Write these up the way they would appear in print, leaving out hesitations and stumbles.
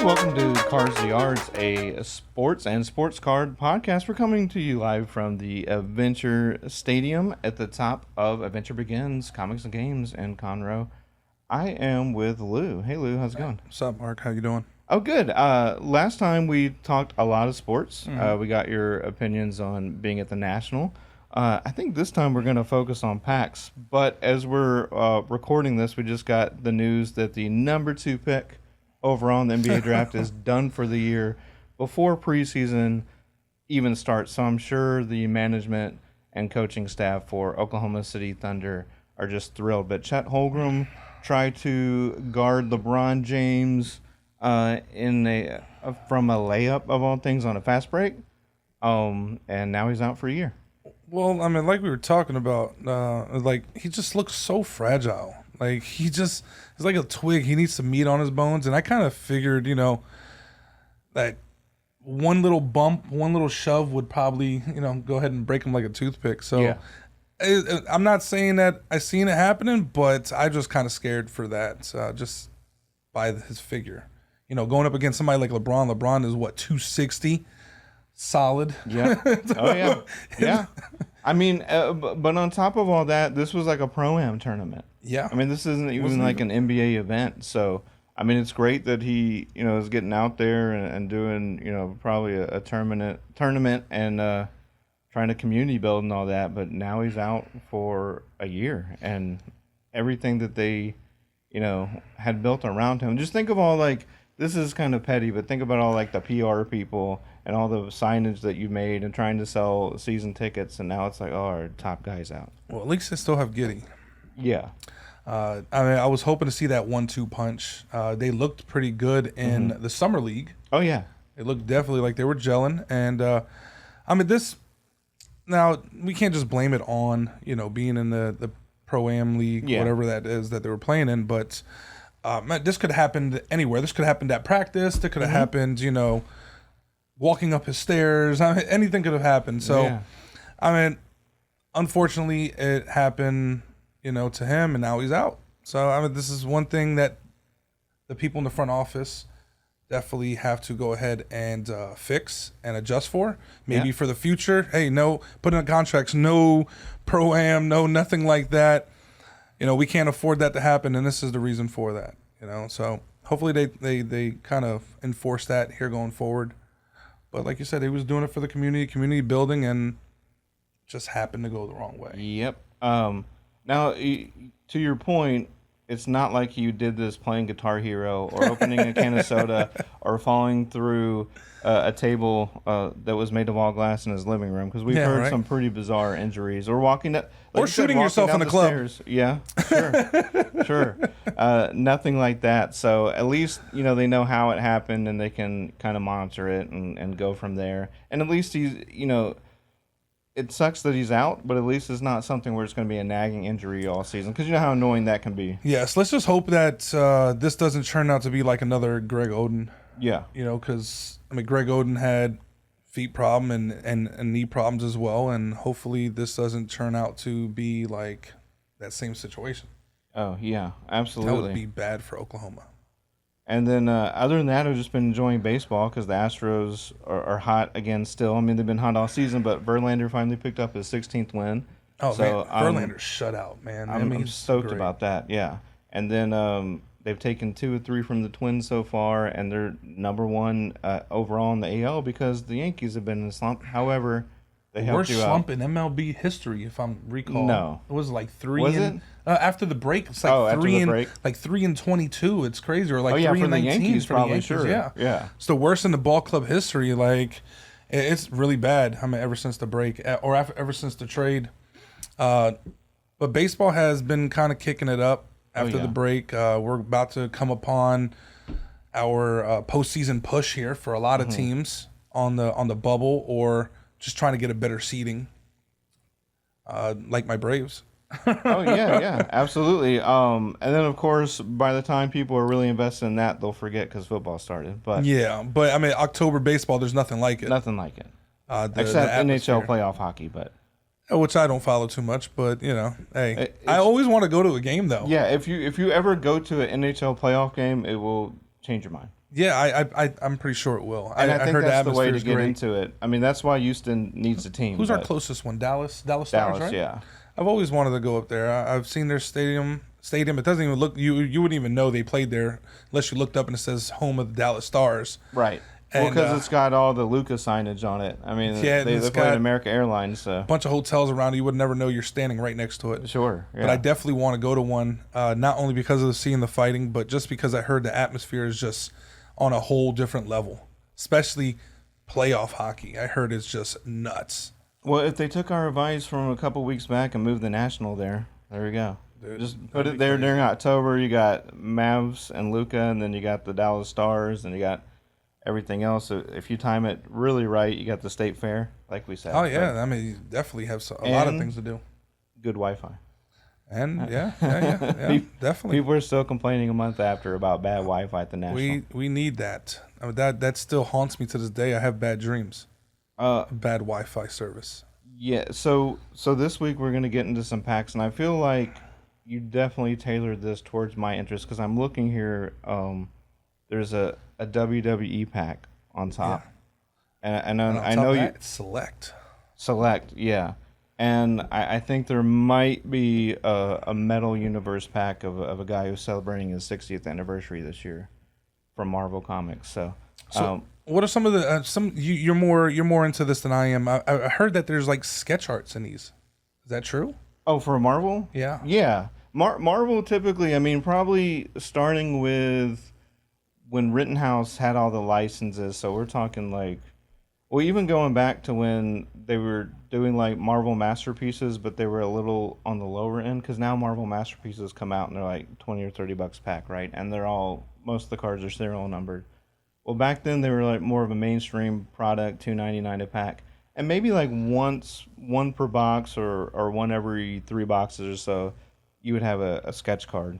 Hey, welcome to Cards the Yards, a sports and sports card podcast. We're coming to you live from the Adventure Stadium at the top of Adventure Begins, Comics and Games in Conroe. I am with Lou. Hey, Lou, how's it going? What's up, Mark? How you doing? Oh, good. Last time we talked a lot of sports. We got your opinions on being at the National. I think this time we're going to focus on PAX. But as we're recording this, we just got the news that the number 2 pick overall in the NBA draft is done for the year before preseason even starts. So I'm sure the management and coaching staff for Oklahoma City Thunder are just thrilled. But Chet Holmgren tried to guard LeBron James from a layup of all things on a fast break, and now he's out for a year. Well, I mean, like we were talking about, he just looks so fragile. Like, he's like a twig. He needs some meat on his bones. And I kind of figured, that one little bump, one little shove would probably, go ahead and break him like a toothpick. So yeah. I'm not saying that I seen it happening, but I just kind of scared for that, just by his figure. Going up against somebody like LeBron. LeBron is, 260? Solid. Yeah. Oh, yeah. Yeah. I mean, but on top of all that, this was like a Pro-Am tournament. Yeah. I mean, this isn't even like an NBA event. So, I mean, it's great that he, is getting out there and doing, probably a tournament and trying to community build and all that. But now he's out for a year. And everything that they, had built around him. Just think of all, this is kind of petty, but think about all, the PR people and all the signage that you made and trying to sell season tickets, and now it's like, oh, our top guy's out. Well, at least they still have Giddey. Yeah. I was hoping to see that 1-2 punch. They looked pretty good in the Summer League. Oh, yeah. It looked definitely like they were gelling. And, this, now, we can't just blame it on, being in the Pro-Am League, whatever that is that they were playing in, but this could have happened anywhere. This could have happened at practice. This could have happened, walking up his stairs. I mean, anything could have happened. So, yeah. I mean, unfortunately, it happened, to him, and now he's out. So, I mean, this is one thing that the people in the front office definitely have to go ahead and fix and adjust for. Maybe for the future. Hey, no, put in contracts, no Pro-Am, no nothing like that. We can't afford that to happen, and this is the reason for that. So hopefully they kind of enforce that here going forward. But like you said, he was doing it for the community building, and just happened to go the wrong way. Yep. Now, to your point, it's not like you did this playing Guitar Hero or opening a can of soda or falling through a table that was made of all glass in his living room, because we've heard some pretty bizarre injuries, or walking up, or shooting yourself in the club. Stairs. Yeah, sure. Nothing like that. So at least they know how it happened, and they can kind of monitor it and go from there. And at least he's it sucks that he's out, but at least it's not something where it's going to be a nagging injury all season, because you know how annoying that can be. Yes, let's just hope that this doesn't turn out to be like another Greg Oden. Yeah. Because, Greg Oden had feet problem and knee problems as well, and hopefully this doesn't turn out to be like that same situation. Oh, yeah, absolutely. That would be bad for Oklahoma. And then other than that, I've just been enjoying baseball, because the Astros are hot again still. I mean, they've been hot all season, but Verlander finally picked up his 16th win. Oh, so, man, Verlander's shutout, man. I'm stoked about that, yeah. And then they've taken 2 or 3 from the Twins so far, and they're number 1 overall in the AL, because the Yankees have been in a slump. However, they helped you out. Worst slump in MLB history, if I'm recalling. No. It was like 3 was and... after the break, it's like 3 and 22. It's crazy, or like 3 and 19 Yankees, for probably, the Yankees. sure. Yeah, it's the worst in the ball club history. Like, it's really bad. I mean, ever since the break, or ever since the trade. But baseball has been kind of kicking it up after the break. We're about to come upon our postseason push here for a lot of teams on the bubble, or just trying to get a better seeding. Like my Braves. Oh, yeah, absolutely. And then, of course, by the time people are really invested in that, they'll forget because football started. But I mean, October baseball, there's nothing like it. Nothing like it. Except NHL playoff hockey, but... Which I don't follow too much, but, hey. I always want to go to a game, though. Yeah, if you ever go to an NHL playoff game, it will change your mind. Yeah, I'm pretty sure it will. And I think heard that's the the way to atmosphere is get great. into it. I mean, that's why Houston needs a team. Who's our closest one? Dallas Stars, right? Yeah. I've always wanted to go up there. I've seen their stadium. It doesn't even look. You wouldn't even know they played there unless you looked up and it says home of the Dallas Stars. Right. Well, because it's got all the Luca signage on it. I mean, yeah, they played American Airlines. So. A bunch of hotels around you would never know you're standing right next to it. Sure. Yeah. But I definitely want to go to one, not only because of seeing the fighting, but just because I heard the atmosphere is just on a whole different level, especially playoff hockey. I heard it's just nuts. Well, if they took our advice from a couple weeks back and moved the National there we go. Dude, just put it there during October. You got Mavs and Luca, and then you got the Dallas Stars, and you got everything else. So if you time it really right, you got the State Fair, like we said. Oh, yeah. Right? I mean, you definitely have a lot of things to do. Good Wi-Fi. And, yeah, definitely. People are still complaining a month after about bad Wi-Fi at the National. We need that. I mean, that still haunts me to this day. I have bad dreams. Bad Wi-Fi service. Yeah, so this week we're going to get into some packs, and I feel like you definitely tailored this towards my interest because I'm looking here. There's a WWE pack on top, and I know it's select. Select, yeah, and I think there might be a Metal Universe pack of a guy who's celebrating his 60th anniversary this year from Marvel Comics. So what are some of the you're more into this than I am? I heard that there's like sketch arts in these. Is that true? Oh, for Marvel? Yeah. Marvel typically, I mean, probably starting with when Rittenhouse had all the licenses. So we're talking like, well, even going back to when they were doing like Marvel Masterpieces, but they were a little on the lower end because now Marvel Masterpieces come out and they're like $20 or $30 pack, right? And most of the cards are serial numbered. Well, back then they were like more of a mainstream product, $2.99 a pack, and maybe like one per box or one every 3 boxes or so, you would have a sketch card.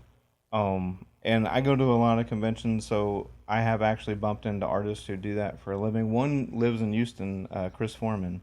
And I go to a lot of conventions, so I have actually bumped into artists who do that for a living. One lives in Houston, Chris Foreman.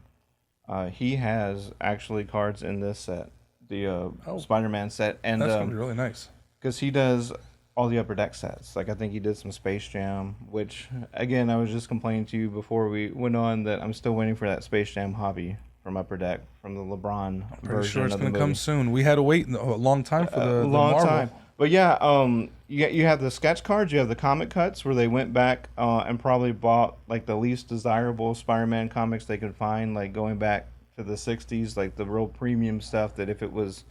He has actually cards in this set, the Spider-Man set, and that's gonna be really nice because he does all the Upper Deck sets. Like I think he did some Space Jam, which again I was just complaining to you before we went on that I'm still waiting for that Space Jam hobby from Upper Deck from the LeBron version. Sure, it's of the gonna movie. Come soon. We had to wait a long time for the Marvel. Time. But yeah, you have the sketch cards, you have the comic cuts where they went back and probably bought like the least desirable Spider-Man comics they could find, like going back to the 60s, like the real premium stuff that if it was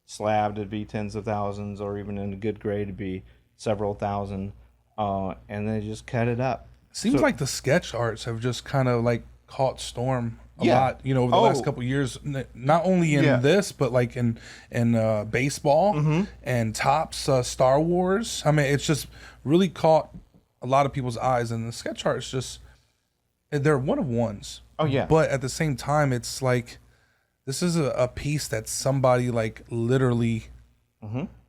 slabbed it'd be tens of thousands, or even in a good grade it'd be several thousand, and they just cut it up. Seems like the sketch arts have just kind of like caught storm a lot, over the last couple of years. Not only in this, but like in baseball and Topps Star Wars. I mean, it's just really caught a lot of people's eyes, and the sketch arts just they're one of ones. Oh yeah, but at the same time, it's like this is a piece that somebody like literally.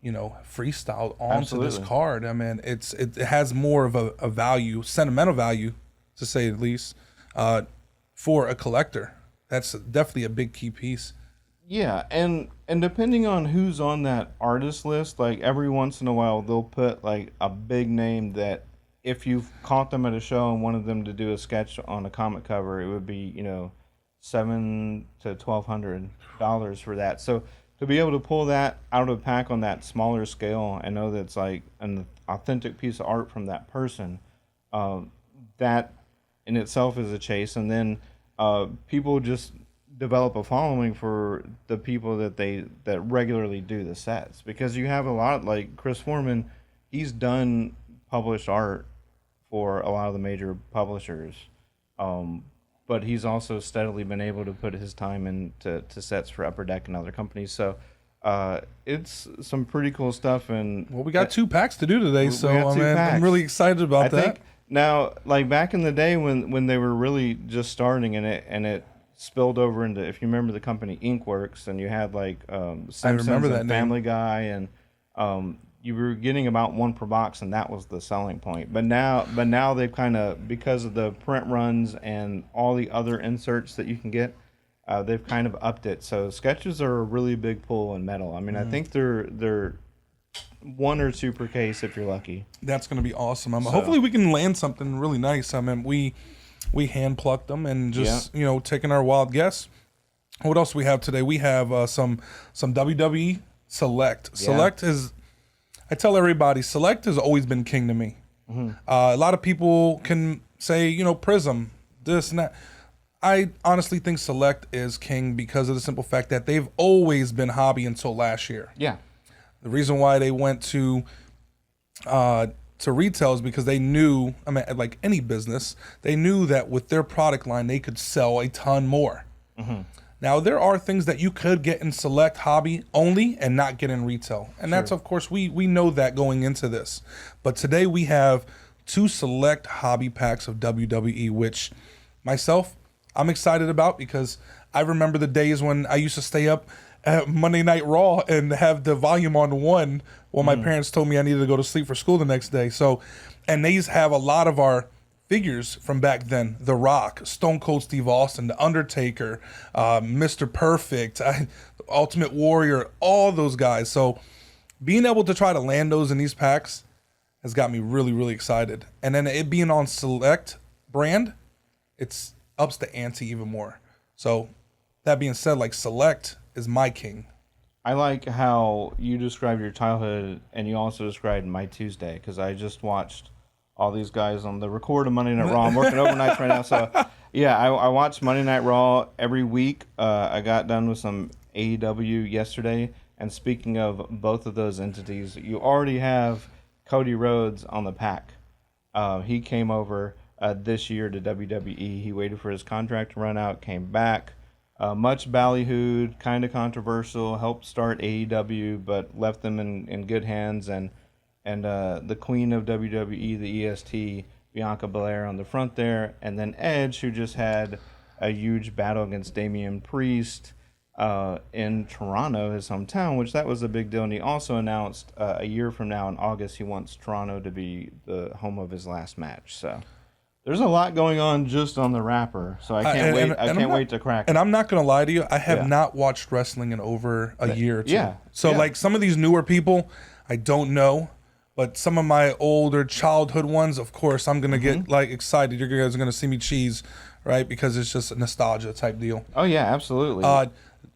Freestyled onto this card. I mean, it has more of a value, sentimental value, to say the least, for a collector. That's definitely a big key piece. Yeah, and depending on who's on that artist list, like every once in a while they'll put like a big name that if you've caught them at a show and wanted them to do a sketch on a comic cover, it would be $700 to $1,200 for that. So to be able to pull that out of a pack on that smaller scale and know that it's like an authentic piece of art from that person, that in itself is a chase. And then people just develop a following for the people that regularly do the sets, because you have a lot like Chris Foreman. He's done published art for a lot of the major publishers, but he's also steadily been able to put his time into sets for Upper Deck and other companies. So it's some pretty cool stuff. And we got 2 packs to do today, so I'm really excited about that. Think now, like back in the day when they were really just starting, and it spilled over into, if you remember the company Inkworks, and you had like Simpsons and Family Guy, and you were getting about 1 per box, and that was the selling point. But now they've kind of, because of the print runs and all the other inserts that you can get, they've kind of upped it. So sketches are a really big pull in metal. I mean, I think they're 1 or 2 per case if you're lucky. That's going to be awesome. Hopefully we can land something really nice. I mean, we hand plucked them and just taking our wild guess. What else we have today? We have some WWE Select. Yeah. Select is, I tell everybody, Select has always been king to me. Mm-hmm. A lot of people can say, Prism, this and that. I honestly think Select is king because of the simple fact that they've always been hobby until last year. Yeah. The reason why they went to retail is because they knew, like any business, they knew that with their product line, they could sell a ton more. Mm-hmm. Now, there are things that you could get in Select hobby only and not get in retail. And that's, of course, we know that going into this. But today we have 2 Select hobby packs of WWE, which myself, I'm excited about because I remember the days when I used to stay up at Monday Night Raw and have the volume on 1 while my parents told me I needed to go to sleep for school the next day. So, and these have a lot of our figures from back then: The Rock, Stone Cold Steve Austin, The Undertaker, Mr. Perfect, Ultimate Warrior, all those guys. So being able to try to land those in these packs has got me really, really excited. And then it being on Select brand, it's ups the ante even more. So that being said, like, Select is my king. I like how you described your childhood and you also described my Tuesday, because I just watched all these guys on the record of Monday Night Raw. I'm working overnights right now. So, yeah, I watch Monday Night Raw every week. I got done with some AEW yesterday. And speaking of both of those entities, you already have Cody Rhodes on the pack. He came over this year to WWE. He waited for his contract to run out, came back. Much ballyhooed, kind of controversial, helped start AEW, but left them in good hands. And the queen of WWE, the EST, Bianca Belair on the front there, and then Edge, who just had a huge battle against Damian Priest in Toronto, his hometown, which that was a big deal. And he also announced a year from now in August he wants Toronto to be the home of his last match. So there's a lot going on just on the wrapper. So I can't wait. I can't wait to crack it. And I'm not gonna lie to you, I have not watched wrestling in over a year or 2. Yeah. So like some of these newer people, I don't know. But some of my older childhood ones, of course, I'm going to get like excited. You guys are going to see me cheese, right? Because it's just a nostalgia type deal. Oh, yeah, absolutely.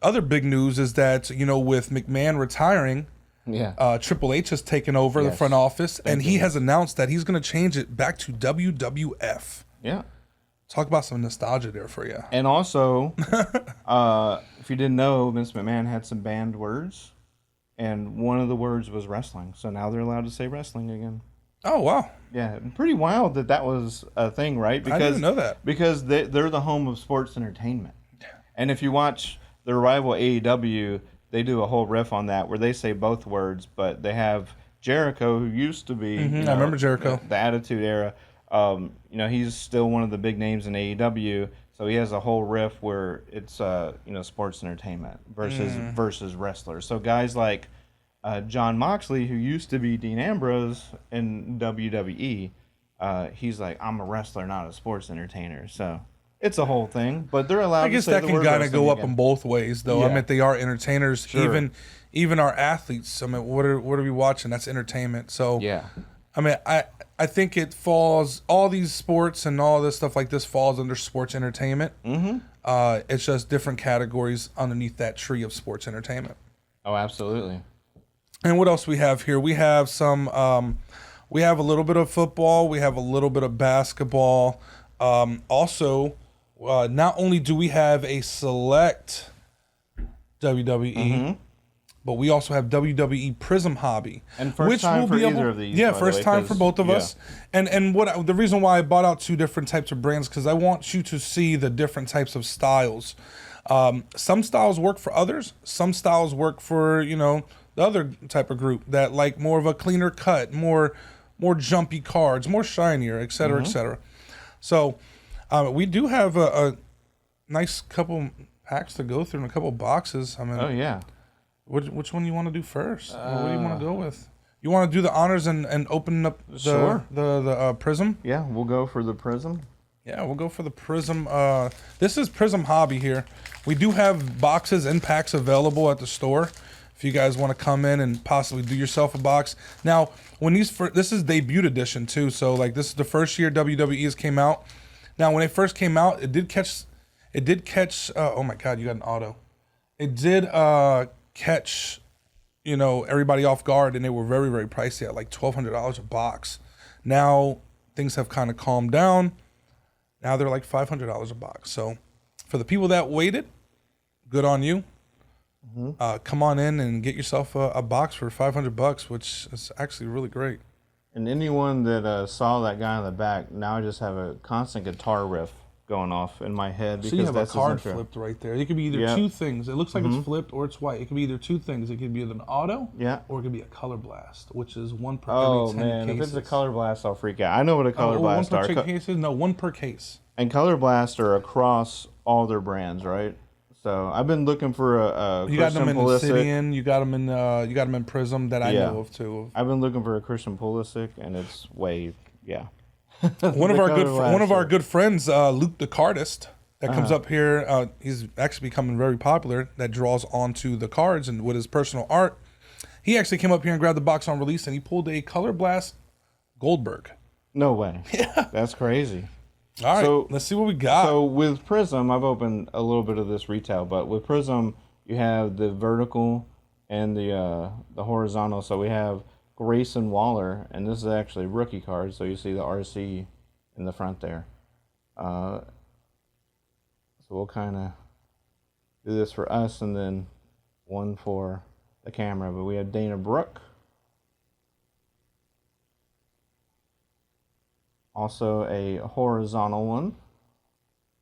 Other big news is that, with McMahon retiring, Triple H has taken over the front office, and he has announced that he's going to change it back to WWF. Yeah. Talk about some nostalgia there for you. And also, if you didn't know, Vince McMahon had some banned words. And one of the words was wrestling. So now they're allowed to say wrestling again. Oh, wow. Yeah, pretty wild that was a thing, right? Because, I didn't know that. Because they're the home of sports entertainment. And if you watch their rival AEW, they do a whole riff on that where they say both words, but they have Jericho, who used to be... I remember Jericho. The Attitude Era. He's still one of the big names in AEW. So he has a whole riff where it's sports entertainment versus wrestlers. So guys like John Moxley, who used to be Dean Ambrose in WWE, he's like, I'm a wrestler, not a sports entertainer. So it's a whole thing, but they're allowed. I guess to say that can kind of go up in both ways, though. Yeah. I mean, they are entertainers. Sure. Even our athletes. I mean, what are we watching? That's entertainment. So yeah. I mean, I think it falls, all these sports and all this stuff like this falls under sports entertainment. Mm-hmm. It's just different categories underneath that tree of sports entertainment. Oh, absolutely. And what else we have here? We have we have a little bit of football. We have a little bit of basketball. Also, not only do we have a select WWE, but we also have WWE Prism Hobby, and first time for either of these. Yeah, first time for both of us. And the reason why I bought out 2 different types of brands, because I want you to see the different types of styles. Some styles work for others. Some styles work for the other type of group that like more of a cleaner cut, more jumpy cards, more shinier, et cetera, et cetera. So we do have a nice couple packs to go through and a couple boxes. I mean, oh yeah. Which one you want to do first? What do you want to go with? You want to do the honors and open up the Prism? Yeah, we'll go for the Prism. Yeah, we'll go for the Prism. This is Prism Hobby here. We do have boxes and packs available at the store. if you guys want to come in and possibly do yourself a box. Now, when this is debut edition too, so like this is the first year WWE has came out. Now, when it first came out, it did catch. Oh my God, you got an auto. It did catch, everybody off guard, and they were very, very pricey at like $1,200 a box. Now things have kind of calmed down. Now they're like $500 a box. So for the people that waited, good on you. Come on in and get yourself a box for $500, which is actually really great. And anyone that saw that guy in the back, now I just have a constant guitar riff going off in my head. Because so you have that's a card flipped right there. It could be either two things. It looks like it's flipped or it's white. It could be either two things. It could be either an auto or it could be a color blast, which is one per every 10 cases. If it's a color blast, I'll freak out. I know what a color blast are. One per case? No, one per case. And color blasts are across all their brands, right? So I've been looking for a you got them in Obsidian, you got them in Prism that I know of too. I've been looking for a Christian Pulisic, and it's one of our good friends, Luke the Cardist, that comes up here. He's actually becoming very popular. That draws onto the cards and with his personal art. He actually came up here and grabbed the box on release, and he pulled a Color Blast Goldberg. No way. Yeah, that's crazy. All right, so, let's see what we got. So with Prism, I've opened a little bit of this retail, but with Prism, you have the vertical and the horizontal. So we have Grayson Waller, and this is actually rookie card. So you see the RC in the front there. So we'll kind of do this for us, and then one for the camera. But we have Dana Brooke. Also a horizontal one.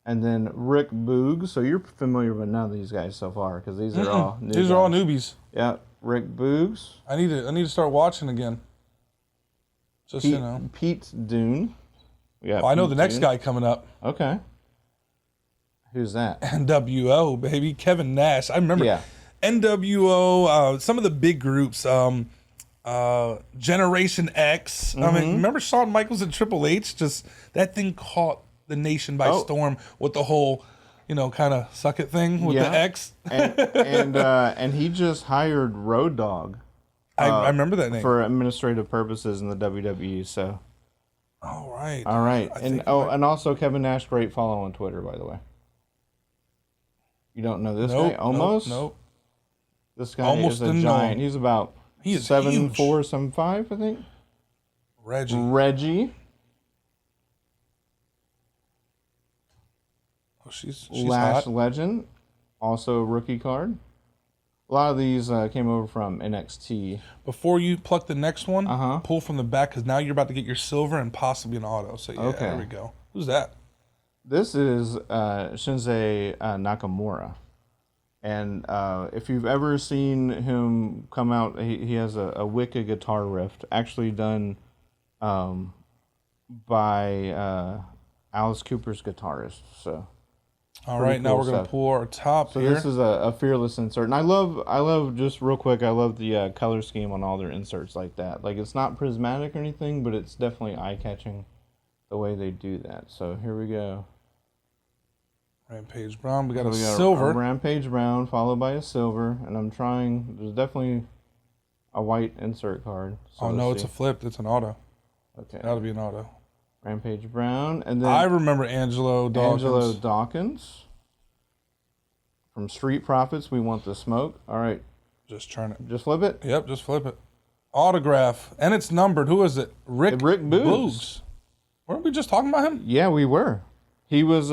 And then Rick Boog. So you're familiar with none of these guys so far, because these are all new These are all newbies. Yeah, Rick Boogs. I need to start watching again. Just Pete Dune. I know the next guy coming up. Okay. Who's that? NWO, baby. Kevin Nash. I remember NWO, some of the big groups, Generation X. I mean, remember Shawn Michaels and Triple H? Just that thing caught the nation by storm with the whole, kind of suck it thing with the X. and he just hired Road Dogg. I remember that name for administrative purposes in the WWE. So, all right. And also Kevin Nash, great follow on Twitter, by the way. You don't know this guy? Almost. Nope. This guy is a giant. He's about 7'4", 7'5", I think. Reggie. Oh, she's Lash hot. Legend, also a rookie card. A lot of these came over from NXT. Before you pluck the next one, pull from the back, because now you're about to get your silver and possibly an auto. So there we go. Who's that? This is Shinzei Nakamura. And if you've ever seen him come out, he has a wicked guitar riff, actually done by Alice Cooper's guitarist. So, all right, now we're gonna pull our top here. So this is a fearless insert, and I love just real quick. I love the color scheme on all their inserts like that. Like, it's not prismatic or anything, but it's definitely eye catching the way they do that. So here we go. Rampage Brown. We got a silver. A Rampage Brown followed by a silver, and I'm trying. There's definitely a white insert card. So no, it's a flip. It's an auto. Okay, that'll be an auto. Rampage Brown, and then I remember Angelo Dawkins from Street Profits. We want the smoke. All right, just turn it. Just flip it. Yep, just flip it. Autograph, and it's numbered. Who is it? Rick Boogs. Weren't we just talking about him? Yeah, we were. He was.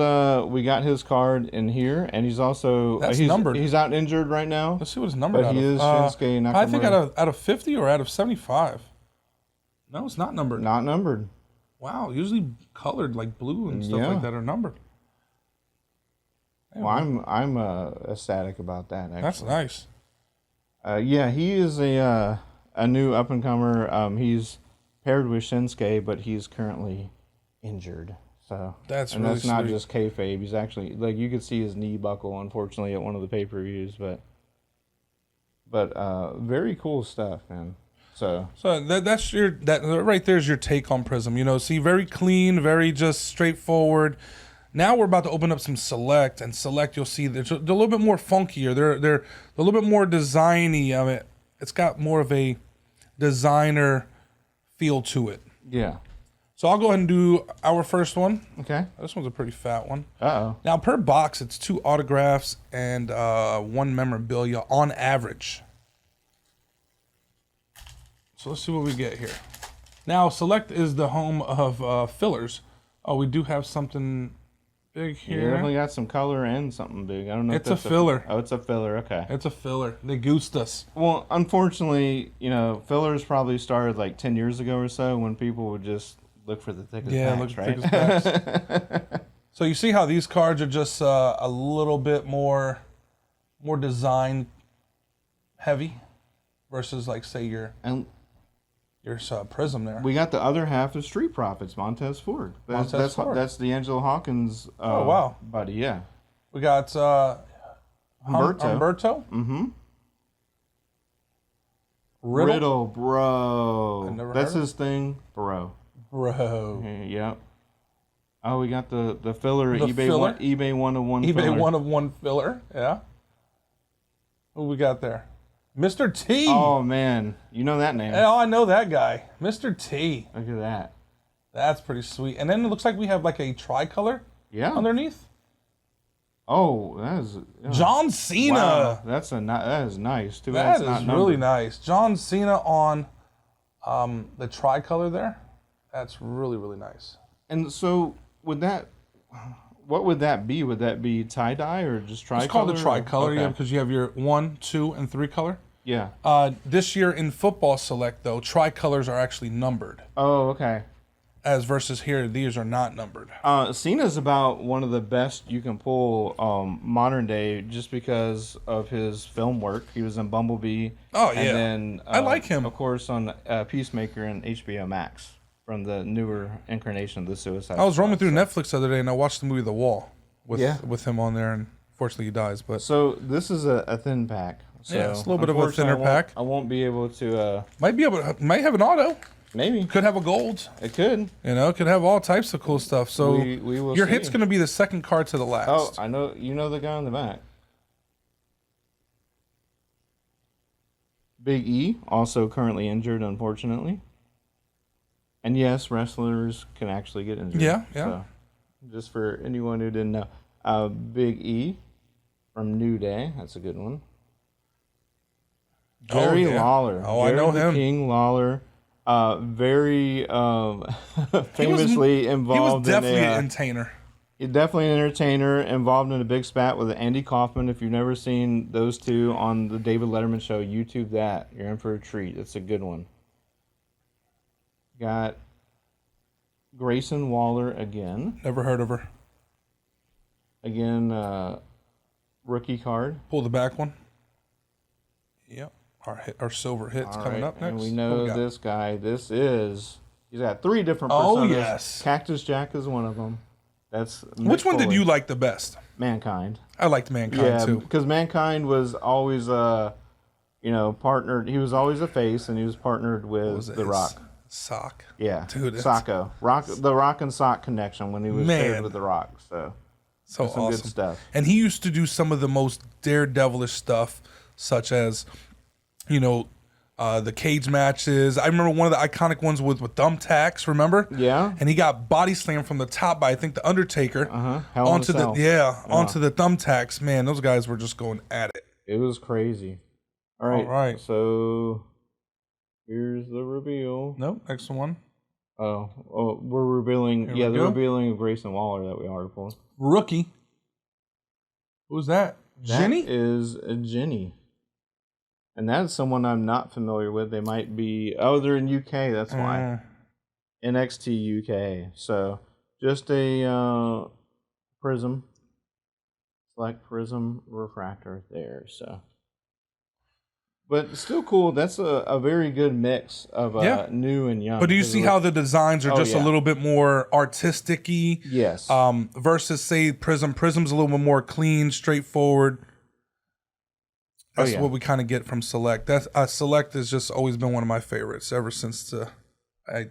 We got his card in here, and he's also he's numbered. He's out injured right now. Let's see what his numbered. But he is Shinsuke Nakamura. I think out of 50 or out of 75. No, it's not numbered. Not numbered. Wow, usually colored like blue and stuff like that are numbered. Well, I'm ecstatic about that. Actually. That's nice. He is a new up and comer. He's paired with Shinsuke, but he's currently injured. So that's not just kayfabe. He's actually, like, you could see his knee buckle, unfortunately, at one of the pay-per-views. But very cool stuff, man. So that's right there's your take on Prism. See, very clean, very just straightforward. Now we're about to open up some Select, and Select you'll see they're a little bit more funkier. They're a little bit more designy. I mean, it's got more of a designer feel to it. Yeah. So I'll go ahead and do our first one. Okay. This one's a pretty fat one. Uh-oh. Now, per box, it's 2 autographs and 1 memorabilia on average. So let's see what we get here. Now, Select is the home of fillers. Oh, we do have something big here. You definitely got some color and something big. I don't know. It's a filler. Oh, it's a filler. Okay. It's a filler. They goosed us. Well, unfortunately, fillers probably started like 10 years ago or so when people would just look for the thickest packs, right? Look at the thickest packs. So you see how these cards are just a little bit more design heavy versus like say your Prism there. We got the other half of Street Profits, Montez Ford. That's D'Angelo Hawkins' buddy, yeah. We got Humberto. Mm-hmm. Riddle, bro. That's his thing, bro. Yep. Oh, we got the filler, eBay 1 of 1 eBay filler. 1 of 1 filler, yeah. Who we got there? Mr. T. Oh, man. You know that name. Oh, I know that guy. Mr. T. Look at that. That's pretty sweet. And then it looks like we have like a tricolor underneath. Oh, that is... John Cena. Wow. That is nice. Too bad that is really nice. John Cena on the tricolor there. That's really, really nice. And so, what would that be? Would that be tie-dye or just tricolor? It's called the tricolor, yeah, because you have your 1, 2, and 3 color. Yeah. This year in football Select, though, tricolors are actually numbered. Oh, okay. As versus here, these are not numbered. Cena's about one of the best you can pull modern day just because of his film work. He was in Bumblebee. Oh, yeah. And then, I like him. Of course, on Peacemaker and HBO Max. From the newer incarnation of the Suicide Squad. I was roaming through Netflix the other day and I watched the movie The Wall with him on there, and fortunately he dies. But so this is a thin pack. So yeah, it's a little bit of a thinner pack. I won't be able to. Might have an auto. Maybe could have a gold. It could. Could have all types of cool stuff. So we will your see. hit's going to be the second card to the last. Oh, I know. You know the guy on the back. Big E, also currently injured, unfortunately. And yes, wrestlers can actually get injured. Yeah. So, just for anyone who didn't know, Big E from New Day. That's a good one. Jerry Lawler. Oh, I know him. King Lawler. Very famously involved. He was definitely an entertainer. Definitely an entertainer, involved in a big spat with Andy Kaufman. If you've never seen those two on the David Letterman show, YouTube that. You're in for a treat. It's a good one. Got Grayson Waller again. Never heard of her. Again, rookie card. Pull the back one. Yep. Our silver hit's coming up next. And we know this guy. He's got 3 different personas. Oh, yes. Cactus Jack is one of them. That's Which one did you like the best? Mankind. I liked Mankind too. Because Mankind was always partnered. He was always a face, and he was partnered with The Rock. Sock. Yeah. Dude. Socko. The Rock and Sock connection when he was paired with The Rock. So awesome. Good stuff. And he used to do some of the most daredevilish stuff, such as, the cage matches. I remember one of the iconic ones with thumbtacks, remember? Yeah. And he got body slammed from the top by, I think, the Undertaker. Onto the thumbtacks. Man, those guys were just going at it. It was crazy. All right. So here's the reveal. Nope, next one. Oh, we're revealing. The revealing of Grayson Waller that we already pulled. Rookie. Who's that? Jenny? That is Jenny. And that's someone I'm not familiar with. They might be... Oh, they're in UK. That's why. NXT UK. So, just a prism. Select prism refractor there. So, but still cool. That's a very good mix of new and young. But do you see how the designs are just a little bit more artistic-y? Yes. Versus, say, Prism. Prism's a little bit more clean, straightforward. That's what we kind of get from Select. Select has just always been one of my favorites ever since I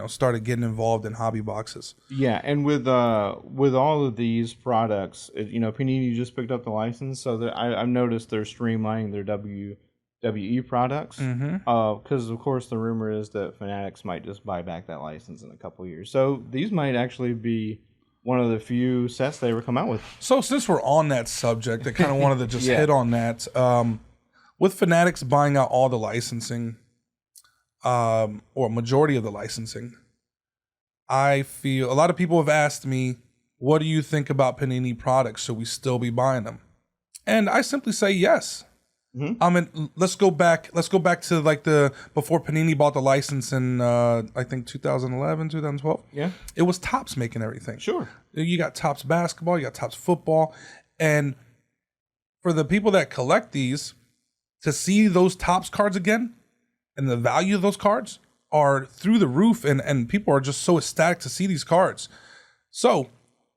started getting involved in hobby boxes. Yeah, and with all of these products, Panini just picked up the license, so I've noticed they're streamlining their WWE products. Because of course the rumor is that Fanatics might just buy back that license in a couple years. So these might actually be one of the few sets they ever come out with. So since we're on that subject, I kind of wanted to just hit on that. With Fanatics buying out all the licensing, or majority of the licensing, I feel a lot of people have asked me, what do you think about Panini products? Should we still be buying them? And I simply say yes. I mean, let's go back to like before Panini bought the license in I think 2011, 2012. Yeah. It was Topps making everything. Sure. You got Topps basketball, you got Topps football, and for the people that collect these, to see those Topps cards again and the value of those cards are through the roof, and people are just so ecstatic to see these cards. So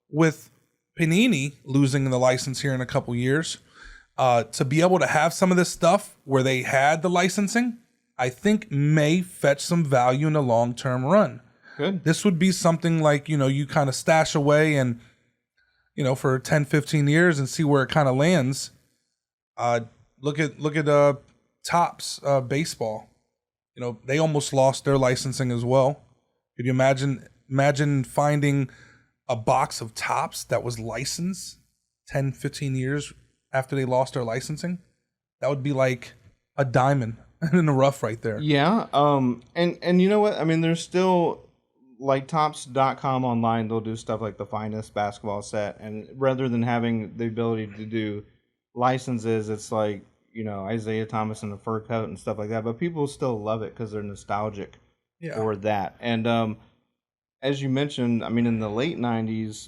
with Panini losing the license here in a couple years, to be able to have some of this stuff where they had the licensing, I think may fetch some value in the long-term run. Good. This would be something like, you kind of stash away and, for 10, 15 years and see where it kind of lands. Look at Topps baseball. They almost lost their licensing as well. Could you imagine finding a box of Topps that was licensed 10, 15 years after they lost their licensing? That would be like a diamond in the rough right there. Yeah. And you know what? I mean, there's still like Topps.com online. They'll do stuff like the finest basketball set. And rather than having the ability to do licenses, it's like, Isaiah Thomas in a fur coat and stuff like that. But people still love it because they're nostalgic for that. And as you mentioned, I mean, in the late 90s,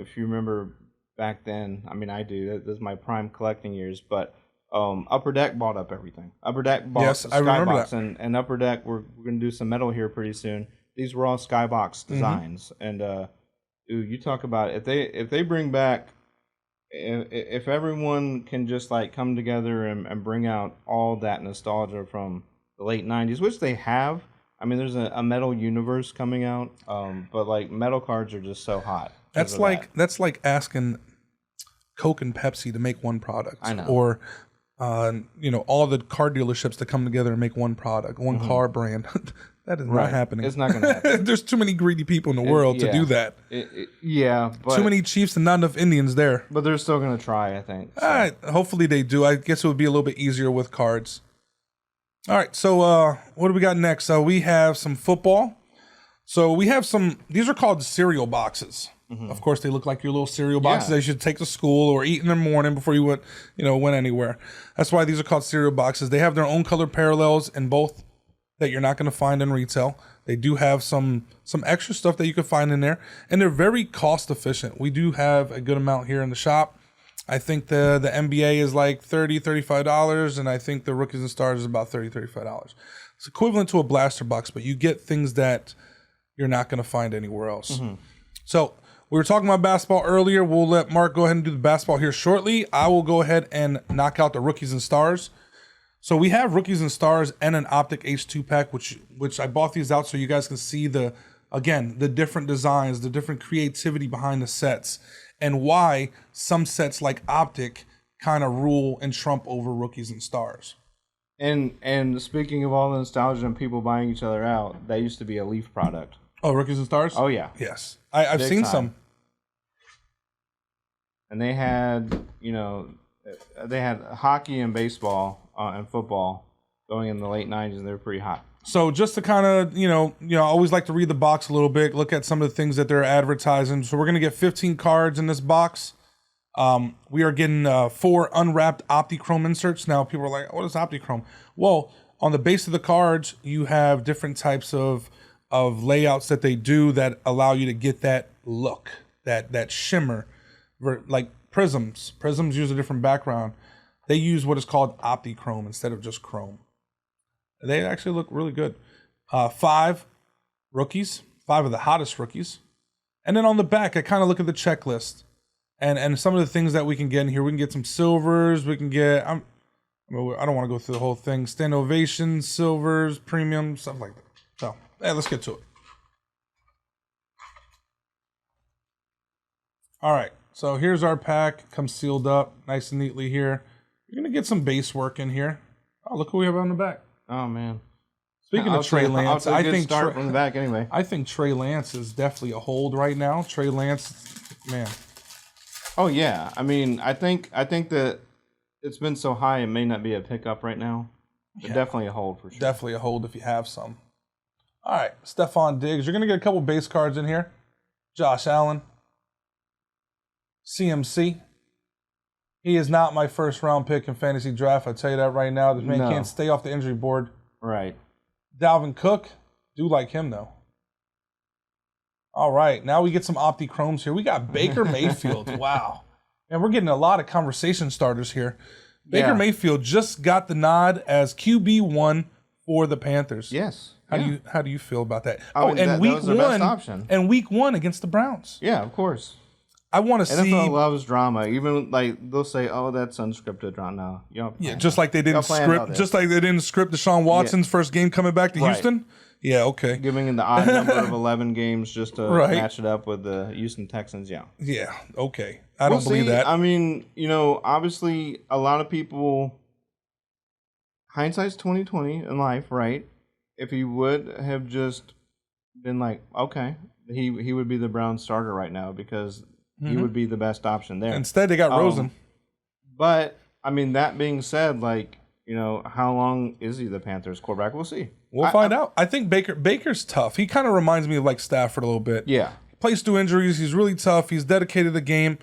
if you remember back then, I mean, I do. This is my prime collecting years. But Upper Deck bought up everything. Upper Deck bought Skybox. And Upper Deck, we're going to do some metal here pretty soon. These were all Skybox designs. And you talk about if they bring back, if everyone can just like come together and bring out all that nostalgia from the late 90s, which they have. I mean, there's a metal universe coming out, but like metal cards are just so hot. That's like asking Coke and Pepsi to make one product. I know. Or all the car dealerships to come together and make one product, one car brand. That is not happening. It's not going to happen. There's too many greedy people in the world to do that. But too many chiefs and not enough Indians there. But they're still going to try, I think. So. All right, hopefully they do. I guess it would be a little bit easier with cards. All right, so what do we got next? We have some football. So we have these are called cereal boxes. Of course, they look like your little cereal boxes that you should take to school or eat in the morning before you went anywhere. That's why these are called cereal boxes. They have their own color parallels in both that you're not going to find in retail. They do have some extra stuff that you can find in there, and they're very cost efficient. We do have a good amount here in the shop. I think the NBA is like $30, $35, and I think the Rookies and Stars is about $30, $35. It's equivalent to a blaster box, but you get things that you're not going to find anywhere else. So we were talking about basketball earlier. We'll let Mark go ahead and do the basketball here shortly. I will go ahead and knock out the Rookies and Stars. So we have Rookies and Stars and an Optic H2 pack, which I bought these out so you guys can see the different designs, the different creativity behind the sets, and why some sets like Optic kind of rule and trump over Rookies and Stars. And speaking of all the nostalgia and people buying each other out, that used to be a Leaf product. Oh, Rookies and Stars? Oh, yeah. Yes. I've seen some. And they had, they had hockey and baseball and football going in the late 90s, and they were pretty hot. So just to kind of, I always like to read the box a little bit, look at some of the things that they're advertising. So we're going to get 15 cards in this box. We are getting 4 unwrapped Optichrome inserts. Now, people are like, what is Optichrome? Well, on the base of the cards, you have different types of layouts that they do that allow you to get that look, that shimmer, like prisms. Prisms use a different background. They use what is called Optichrome instead of just chrome. They actually look really good. 5 rookies, 5 of the hottest rookies. And then on the back, I kind of look at the checklist and some of the things that we can get in here. We can get some silvers. We can get, I don't want to go through the whole thing. Stand ovation, silvers, premium, stuff like that. So, let's get to it. All right. So here's our pack. Comes sealed up nice and neatly here. You're going to get some base work in here. Oh, look who we have on the back. Oh, man. Speaking of Trey Lance, I think start from the back anyway. I think Trey Lance is definitely a hold right now. Trey Lance, man. Oh yeah, I mean, I think that it's been so high, it may not be a pickup right now. But definitely a hold for sure. Definitely a hold if you have some. All right, Stephon Diggs. You're gonna get a couple base cards in here. Josh Allen, CMC. He is not my first round pick in fantasy draft. I tell you that right now. This man can't stay off the injury board. Right. Dalvin Cook, do like him though. All right, now we get some Opti-Chromes here. We got Baker Mayfield. Wow. And we're getting a lot of conversation starters here. Baker Mayfield just got the nod as QB1 for the Panthers. Yes. How do you feel about that? That was their best option. And week 1 against the Browns. Yeah, of course. I want to see. NFL loves drama. Even like they'll say, "Oh, that's unscripted drama." No, just like they didn't script. Just like they didn't script Deshaun Watson's first game coming back to Houston. Yeah, okay. Giving the odd number of 11 games just to match it up with the Houston Texans. Yeah. Yeah. Okay. I don't believe that. I mean, obviously, a lot of people. Hindsight's 20/20 in life, right? If he would have just been like, okay, he would be the Browns starter right now because. He would be the best option there. Instead, they got Rosen. But, I mean, that being said, how long is he the Panthers quarterback? We'll see. We'll find out. I think Baker's tough. He kind of reminds me of like Stafford a little bit. Yeah. He plays through injuries. He's really tough. He's dedicated to the game.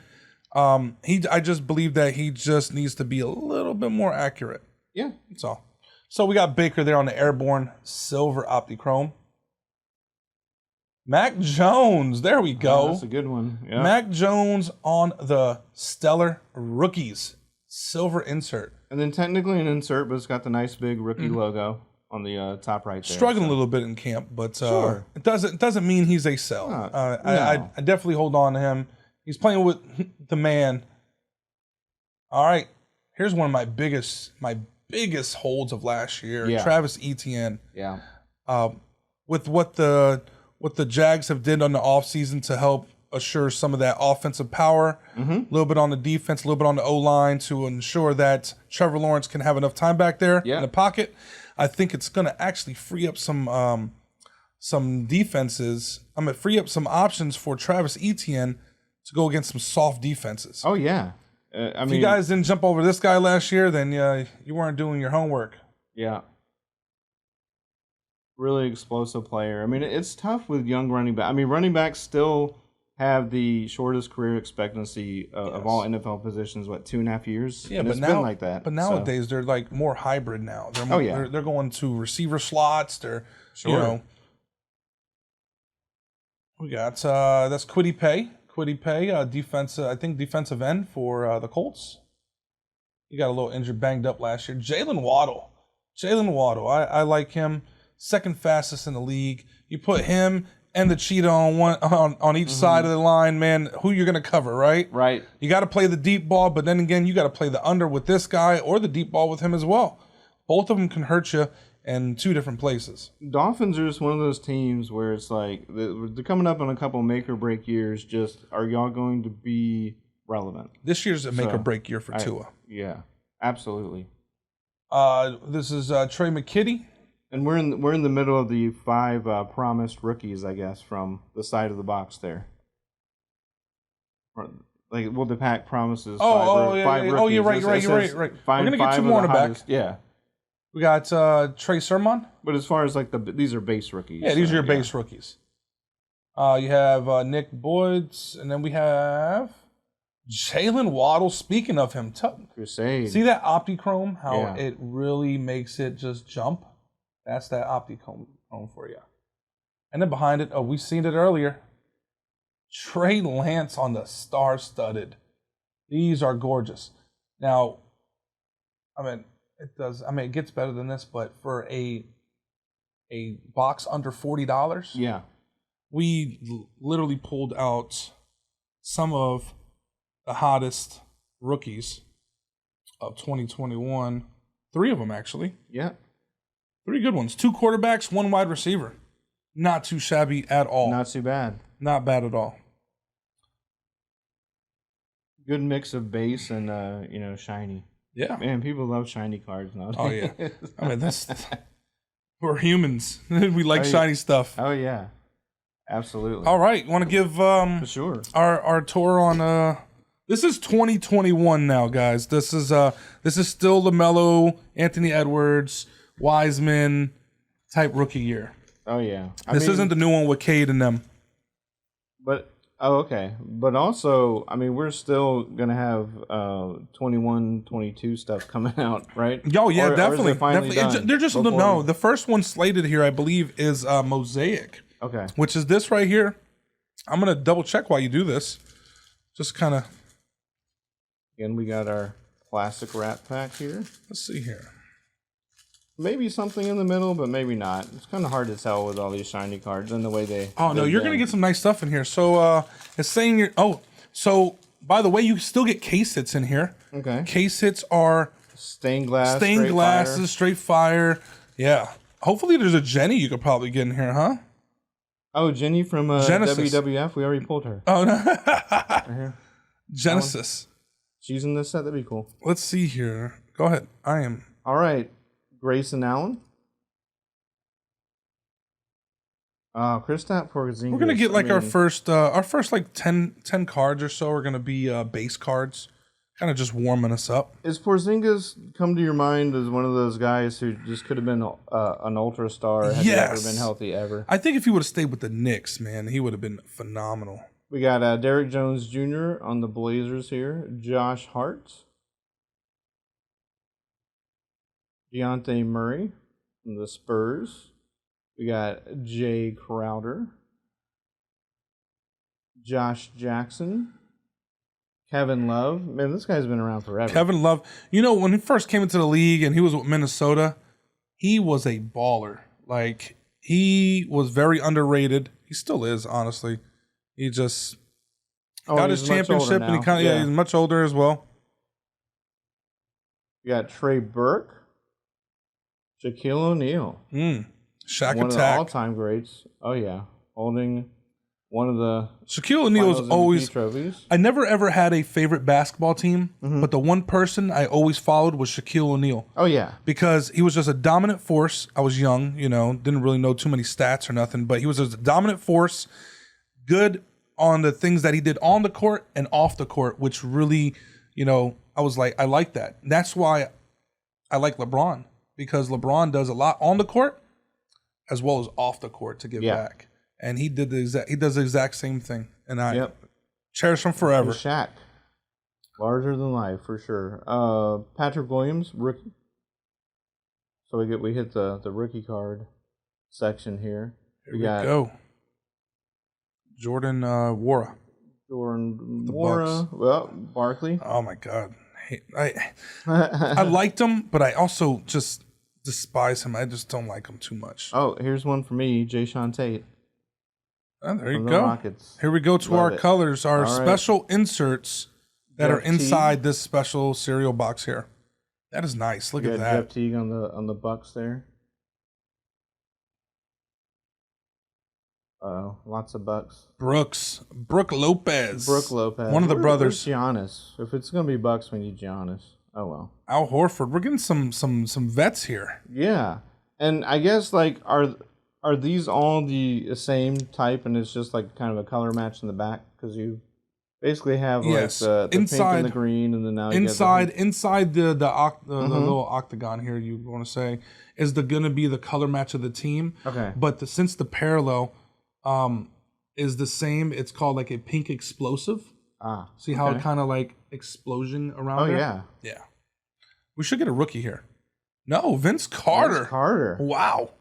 I just believe that he just needs to be a little bit more accurate. Yeah. That's all. So we got Baker there on the Airborne Silver Opti-Chrome. Mac Jones, there we go. That's a good one. Yeah. Mac Jones on the Stellar Rookies Silver insert. And then technically an insert, but it's got the nice big rookie logo on the top right there. Struggling a little bit in camp, but it doesn't mean he's a sell. No. I definitely hold on to him. He's playing with the man. All right, here's one of my biggest holds of last year. Yeah. Travis Etienne. Yeah. With what the Jags have did on the offseason to help assure some of that offensive power, a little bit on the defense, a little bit on the O-line to ensure that Trevor Lawrence can have enough time back there in the pocket. I think it's going to actually free up some defenses. I'm going to free up some options for Travis Etienne to go against some soft defenses. Oh, yeah. If you guys didn't jump over this guy last year, then you weren't doing your homework. Yeah. Really explosive player. I mean, it's tough with young running back. I mean, running backs still have the shortest career expectancy of all NFL positions. 2.5 years? Yeah, and but it's been like that. But nowadays they're like more hybrid now. They're more, they're going to receiver slots. They're we got that's Kwity Paye, defensive end for the Colts. He got a little injured, banged up last year. Jalen Waddle, I like him. Second fastest in the league. You put him and the cheetah on each side of the line, man. Who you're gonna cover, right? Right. You got to play the deep ball, but then again, you got to play the under with this guy or the deep ball with him as well. Both of them can hurt you in two different places. Dolphins are just one of those teams where it's like they're coming up on a couple make or break years. Just are y'all going to be relevant? This year's a make or break year for Tua. Yeah, absolutely. This is Trey McKitty. And we're in the middle of the 5 promised rookies, I guess, from the side of the box there. The pack promises 5 rookies. Oh, you're right. We're gonna get 2 more in the back. Yeah. We got Trey Sermon. But as far as these are base rookies. Yeah, these are your base rookies. You have Nick Boyds, and then we have Jalen Waddle. Speaking of him, Crusade. See that Opti-Chrome? How it really makes it just jump. That's that Opti-Chrome for you. And then behind it, we've seen it earlier. Trey Lance on the star-studded. These are gorgeous. Now, it gets better than this, but for a box under $40, we literally pulled out some of the hottest rookies of 2021. 3 of them, actually. Yeah. 3 good ones. 2 quarterbacks, 1 wide receiver. Not too shabby at all. Not too bad. Not bad at all. good mix of base and shiny. Yeah. Man, people love shiny cards nowadays. Oh yeah. I mean, we're humans. We like shiny stuff. Oh yeah, absolutely. All right, want to give For sure our tour on this is 2021 now, guys. This is still LaMelo, Anthony Edwards, Wiseman type rookie year. Oh yeah. This isn't the new one with Cade and them. But okay. But also, I mean, we're still gonna have 21, 22 stuff coming out, right? Oh yeah, definitely. They're just the first one slated here, I believe, is Mosaic. Okay. Which is this right here. I'm gonna double check while you do this. Just kind of. Again, we got our classic Rat Pack here. Let's see here. Maybe something in the middle, but maybe not. It's kind of hard to tell with all these shiny cards and the way they. Oh no, you're gonna get some nice stuff in here. So it's saying you're. Oh, so by the way, you still get case hits in here. Okay. Case hits are stained glass, stained glasses, straight fire. Yeah. Hopefully, there's a Jenny you could probably get in here, huh? Oh, Jenny from WWF. We already pulled her. Oh no. Right here. Genesis. She's in this set. That'd be cool. Let's see here. Go ahead. I am. All right. Grayson Allen. Kristaps Porzingis. We're gonna get like our first like 10 cards or so are gonna be base cards, kind of just warming us up. Is Porzingis come to your mind as one of those guys who just could have been an ultra star had he ever been healthy ever? I think if he would have stayed with the Knicks, man, he would have been phenomenal. We got Derrick Jones Jr. on the Blazers here. Josh Hart. Dejounte Murray from the Spurs. We got Jay Crowder. Josh Jackson. Kevin Love. Man, this guy's been around forever. Kevin Love. You know, when he first came into the league and he was with Minnesota, he was a baller. Like, he was very underrated. He still is, honestly. He just got his championship and he he's much older as well. You got Trey Burke. Shaquille O'Neal. Shaq one attack. Of the all-time greats. Oh, yeah. Holding one of the Shaquille O'Neal is always trophies. I never ever had a favorite basketball team, but the one person I always followed was Shaquille O'Neal. Oh, yeah. Because he was just a dominant force. I was young, didn't really know too many stats or nothing, but he was just a dominant force, good on the things that he did on the court and off the court, which really, I was like, I like that. That's why I like LeBron. Because LeBron does a lot on the court as well as off the court to give back, and he does the exact same thing, and I cherish him forever. And Shaq, larger than life for sure. Patrick Williams, rookie. So we hit the rookie card section here. Here we go. Jordan Wara. Well, Barkley. Oh my God. I liked him, but I also just despise him. I just don't like him too much. Oh, here's one for me, Jayshawn Tate. Oh, there you go. Rockets. Here we go to our colors, our special inserts that are inside this special cereal box here. That is nice. Look at that. Jeff Teague on the Bucks there. Lots of Bucks. Brooke Lopez. One of the brothers. Giannis. If it's gonna be Bucks, we need Giannis. Oh well. Al Horford. We're getting some vets here. Yeah, and I guess like are these all the same type, and it's just like kind of a color match in the back because you basically have like the inside, pink and the green, and then now inside the little octagon here. You want to say is gonna be the color match of the team? Okay, but since the parallel is the same. It's called like a pink explosive. See how it kind of like explosion around there? Yeah. Yeah. We should get a rookie here. No, Vince Carter. Wow.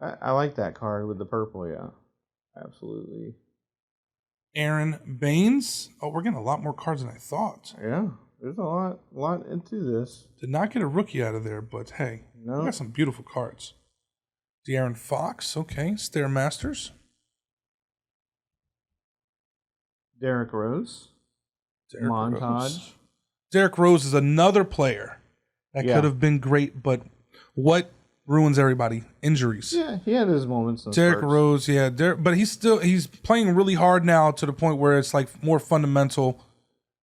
I like that card with the purple, yeah. Absolutely. Aaron Baines. Oh, we're getting a lot more cards than I thought. Yeah. There's a lot into this. Did not get a rookie out of there, but hey, we got some beautiful cards. De'Aaron Fox, okay. Stairmasters. Derrick Rose. Montage. Derrick Rose is another player that could have been great, but what ruins everybody? Injuries. Yeah, he had his moments. Derrick Rose, but he's playing really hard now to the point where it's like more fundamental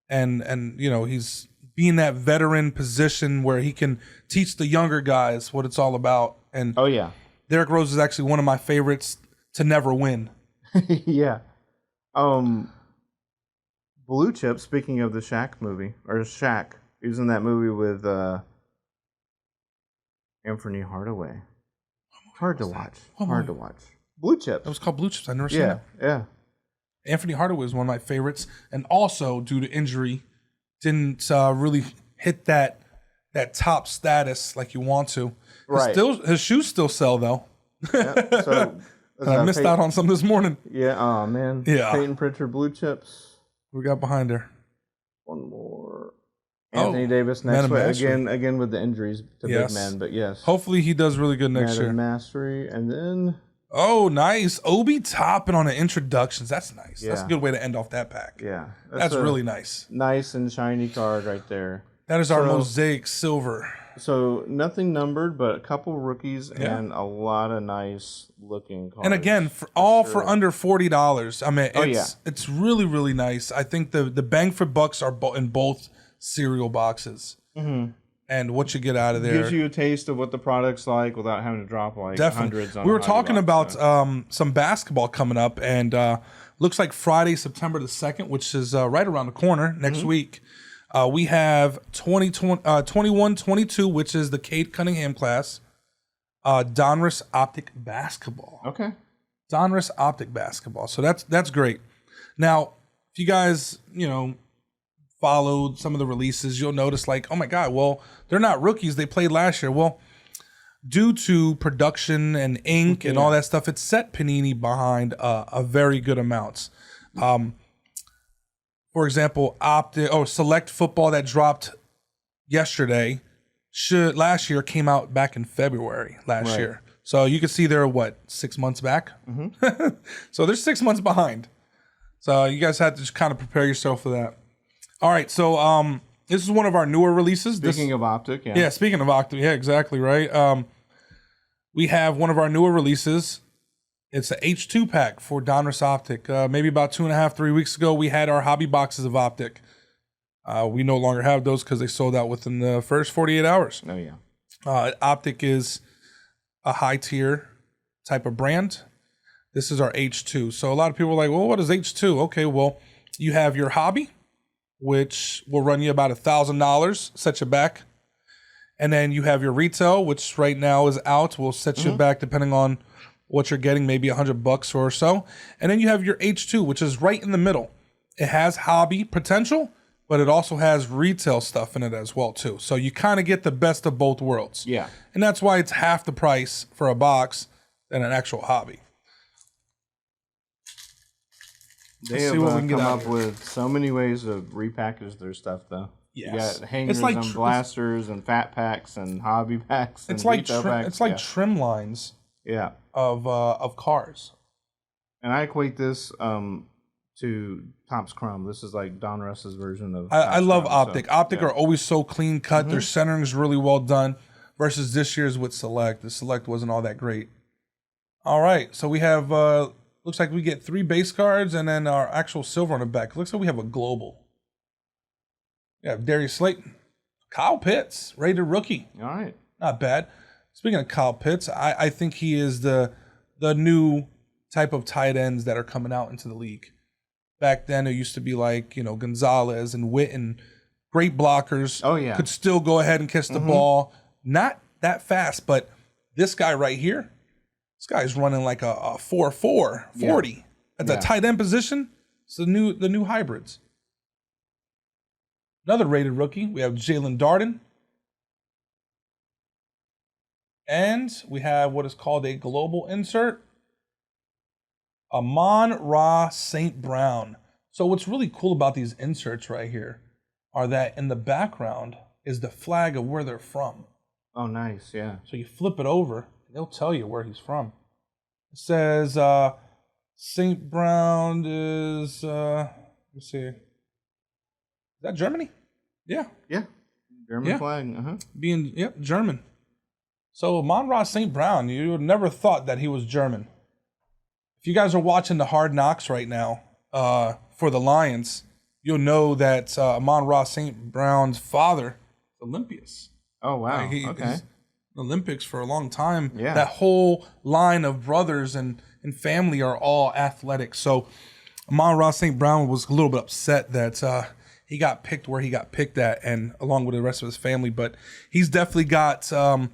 and he's being that veteran position where he can teach the younger guys what it's all about. And oh yeah, Derrick Rose is actually one of my favorites to never win. Yeah. Blue Chip, speaking of the Shaq movie, or Shaq, he was in that movie with Anthony Hardaway. Hard to watch. Hard to watch. Blue Chips. It was called Blue Chips. I've never seen it. Yeah. Anthony Hardaway is one of my favorites, and also due to injury, didn't really hit that top status like you want to. Right. His shoes still sell though. Yeah, so I missed out on some this morning. Yeah. Oh man. Yeah. Peyton Pritchard, Blue Chips. We got behind her. One more. Anthony Davis next week. Again with the injuries to big men, but yes. Hopefully he does really good next year. Mastery, and then oh, nice. Obi Toppin on the introductions. That's nice. Yeah. That's a good way to end off that pack. Yeah. That's really nice. Nice and shiny card right there. That is our Mosaic Silver. So nothing numbered, but a couple rookies and a lot of nice looking cards. And again, for under $40. I mean, it's really, really nice. I think the bang for bucks are in both cereal boxes. Mm-hmm. And what you get out of there gives you a taste of what the product's like without having to drop hundreds on We were talking about some basketball coming up, and looks like Friday, September the 2nd, which is right around the corner next week. We have 21-22, which is the Cade Cunningham class. Donruss Optic Basketball. Okay. Donruss Optic Basketball. So that's great. Now, if you guys, followed some of the releases, you'll notice oh my God, well, they're not rookies. They played last year. Well, due to production and ink and all that stuff, it set Panini behind a very good amounts. For example, Select Football that dropped yesterday last year came out back in February last year. So you can see they're 6 months back? Mm-hmm. So they're 6 months behind. So you guys have to just kind of prepare yourself for that. All right, so this is one of our newer releases. Speaking of Optic, Yeah, speaking of Optic, yeah, exactly, right. We have one of our newer releases. It's an H2 pack for Donruss Optic. Maybe about 2.5, 3 weeks ago, we had our hobby boxes of Optic. We no longer have those because they sold out within the first 48 hours. Oh, yeah. Optic is a high-tier type of brand. This is our H2. So a lot of people are like, well, what is H2? Okay, well, you have your hobby, which will run you about $1,000, set you back. And then you have your retail, which right now is out, will set you back depending on what you're getting, maybe $100 or so. And then you have your H2, which is right in the middle. It has hobby potential, but it also has retail stuff in it as well too. So you kind of get the best of both worlds. Yeah. And that's why it's half the price for a box than an actual hobby. They have come up with so many ways to repackage their stuff, though. Yes. You got hangers and blasters and fat packs and hobby packs. It's like trim lines. Yeah. Of cars. And I equate this to Topps Chrome. This is like Donruss's version of. I love Optic. So, Optic are always so clean cut. Their centering is really well done. Versus this year's with Select. The Select wasn't all that great. All right, so we have. Looks like we get 3 base cards and then our actual silver on the back. Looks like we have a global. We have Darius Slayton, Kyle Pitts, rated rookie. All right, not bad. Speaking of Kyle Pitts, I think he is the new type of tight ends that are coming out into the league. Back then, it used to be like, Gonzalez and Witten, great blockers. Oh, yeah. Could still go ahead and catch the ball. Not that fast, but this guy right here, this guy's running like a 4.4, 40. Yeah. At the tight end position, it's the new hybrids. Another rated rookie, we have Jalen Darden. And we have what is called a global insert. Amon-Ra St. Brown. So what's really cool about these inserts right here are that in the background is the flag of where they're from. Oh, nice, yeah. So you flip it over, they'll tell you where he's from. It says St. Brown is, let's see. Is that Germany? Yeah. Yeah. German flag, German. So Amon-Ra St. Brown, you would never thought that he was German. If you guys are watching the Hard Knocks right now for the Lions, you'll know that Amon-Ra St. Brown's father, Olympias. Oh, wow. Okay. Okay. Olympics for a long time. Yeah. That whole line of brothers and family are all athletic. So Amon-Ra St. Brown was a little bit upset that he got picked where he got picked at, and along with the rest of his family. But he's definitely got a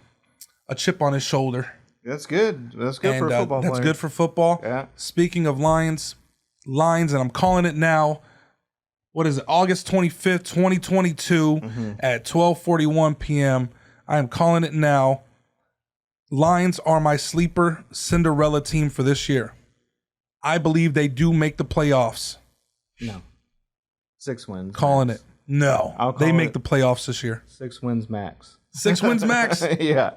chip on his shoulder. That's good. That's good for a football player. That's good for football. Yeah. Speaking of lines, and I'm calling it now. What is it? August 25th, 2022 at 12:41 p.m. I am calling it now. Lions are my sleeper Cinderella team for this year. I believe they do make the playoffs. No. 6 wins. Calling max. it. No. They make the playoffs this year. 6 wins max. 6 wins max? Yeah.